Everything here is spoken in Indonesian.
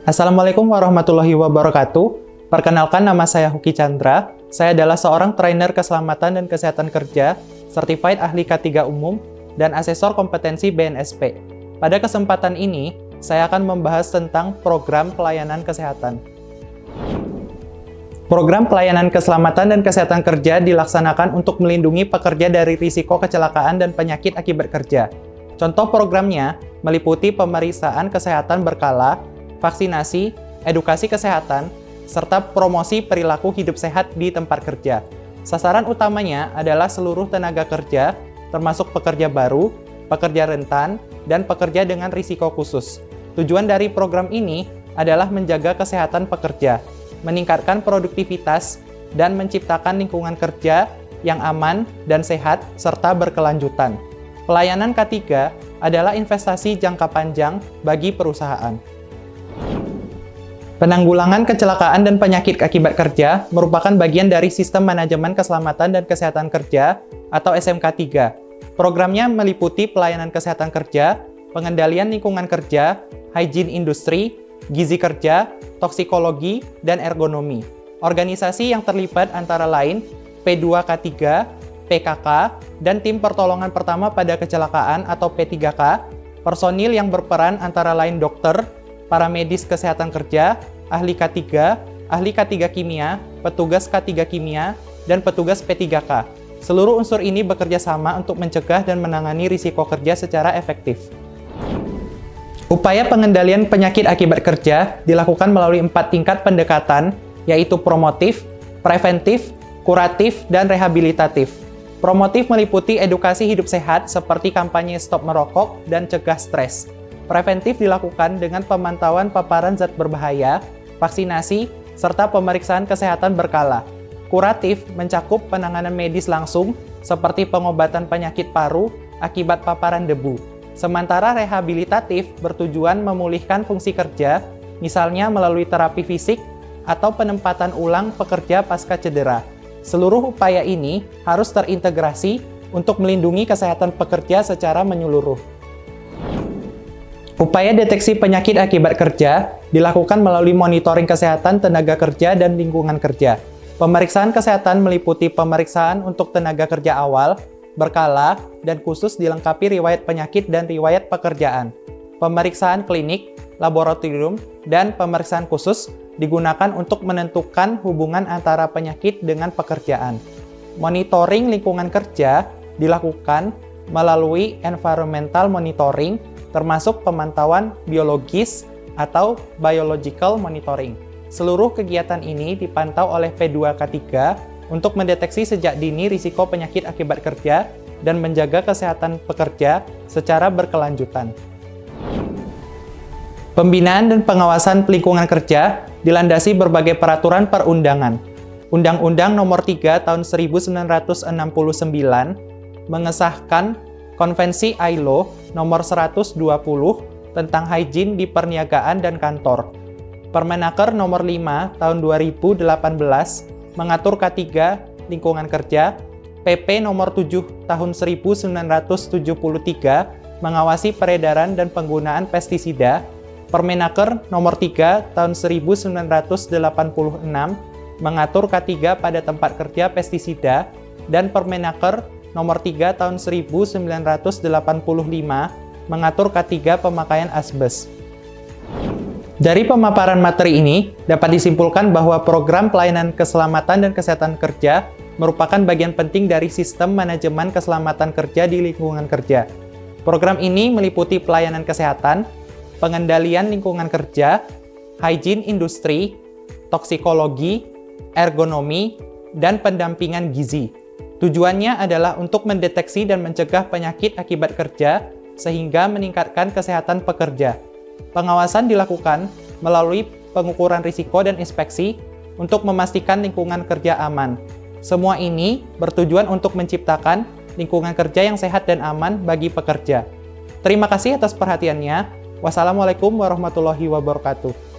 Assalamualaikum warahmatullahi wabarakatuh. Perkenalkan, nama saya Huki Chandra. Saya adalah seorang trainer keselamatan dan kesehatan kerja, Certified Ahli K3 Umum, dan Asesor Kompetensi BNSP. Pada kesempatan ini, saya akan membahas tentang program pelayanan kesehatan. Program pelayanan keselamatan dan kesehatan kerja dilaksanakan untuk melindungi pekerja dari risiko kecelakaan dan penyakit akibat kerja. Contoh programnya meliputi pemeriksaan kesehatan berkala, vaksinasi, edukasi kesehatan, serta promosi perilaku hidup sehat di tempat kerja. Sasaran utamanya adalah seluruh tenaga kerja, termasuk pekerja baru, pekerja rentan, dan pekerja dengan risiko khusus. Tujuan dari program ini adalah menjaga kesehatan pekerja, meningkatkan produktivitas, dan menciptakan lingkungan kerja yang aman dan sehat serta berkelanjutan. Pelayanan K3 adalah investasi jangka panjang bagi perusahaan. Penanggulangan kecelakaan dan penyakit akibat kerja merupakan bagian dari Sistem Manajemen Keselamatan dan Kesehatan Kerja atau SMK3. Programnya meliputi pelayanan kesehatan kerja, pengendalian lingkungan kerja, hygiene industri, gizi kerja, toksikologi, dan ergonomi. Organisasi yang terlibat antara lain P2K3, PKK, dan Tim Pertolongan Pertama pada Kecelakaan atau P3K, personil yang berperan antara lain dokter, para medis kesehatan kerja, ahli K3, ahli K3 kimia, petugas K3 kimia, dan petugas P3K. Seluruh unsur ini bekerja sama untuk mencegah dan menangani risiko kerja secara efektif. Upaya pengendalian penyakit akibat kerja dilakukan melalui 4 tingkat pendekatan, yaitu promotif, preventif, kuratif, dan rehabilitatif. Promotif meliputi edukasi hidup sehat seperti kampanye stop merokok dan cegah stres. Preventif dilakukan dengan pemantauan paparan zat berbahaya, vaksinasi, serta pemeriksaan kesehatan berkala. Kuratif mencakup penanganan medis langsung seperti pengobatan penyakit paru akibat paparan debu. Sementara rehabilitatif bertujuan memulihkan fungsi kerja, misalnya melalui terapi fisik atau penempatan ulang pekerja pasca cedera. Seluruh upaya ini harus terintegrasi untuk melindungi kesehatan pekerja secara menyeluruh. Upaya deteksi penyakit akibat kerja dilakukan melalui monitoring kesehatan tenaga kerja dan lingkungan kerja. Pemeriksaan kesehatan meliputi pemeriksaan untuk tenaga kerja awal, berkala, dan khusus dilengkapi riwayat penyakit dan riwayat pekerjaan. Pemeriksaan klinik, laboratorium, dan pemeriksaan khusus digunakan untuk menentukan hubungan antara penyakit dengan pekerjaan. Monitoring lingkungan kerja dilakukan melalui environmental monitoring, termasuk pemantauan biologis atau biological monitoring. Seluruh kegiatan ini dipantau oleh P2K3 untuk mendeteksi sejak dini risiko penyakit akibat kerja dan menjaga kesehatan pekerja secara berkelanjutan. Pembinaan dan pengawasan lingkungan kerja dilandasi berbagai peraturan perundangan. Undang-Undang Nomor 3 Tahun 1969 mengesahkan Konvensi ILO Nomor 120 tentang hygiene di perniagaan dan kantor. Permenaker Nomor 5 Tahun 2018 mengatur K3 lingkungan kerja. PP Nomor 7 Tahun 1973 mengawasi peredaran dan penggunaan pestisida. Permenaker Nomor 3 Tahun 1986 mengatur K3 pada tempat kerja pestisida, dan Permenaker Nomor 3 Tahun 1985 mengatur K3 pemakaian asbes. Dari pemaparan materi ini, dapat disimpulkan bahwa program pelayanan keselamatan dan kesehatan kerja merupakan bagian penting dari Sistem Manajemen Keselamatan Kerja di Lingkungan Kerja. Program ini meliputi pelayanan kesehatan, pengendalian lingkungan kerja, hygiene industri, toksikologi, ergonomi, dan pendampingan gizi. Tujuannya adalah untuk mendeteksi dan mencegah penyakit akibat kerja sehingga meningkatkan kesehatan pekerja. Pengawasan dilakukan melalui pengukuran risiko dan inspeksi untuk memastikan lingkungan kerja aman. Semua ini bertujuan untuk menciptakan lingkungan kerja yang sehat dan aman bagi pekerja. Terima kasih atas perhatiannya. Wassalamualaikum warahmatullahi wabarakatuh.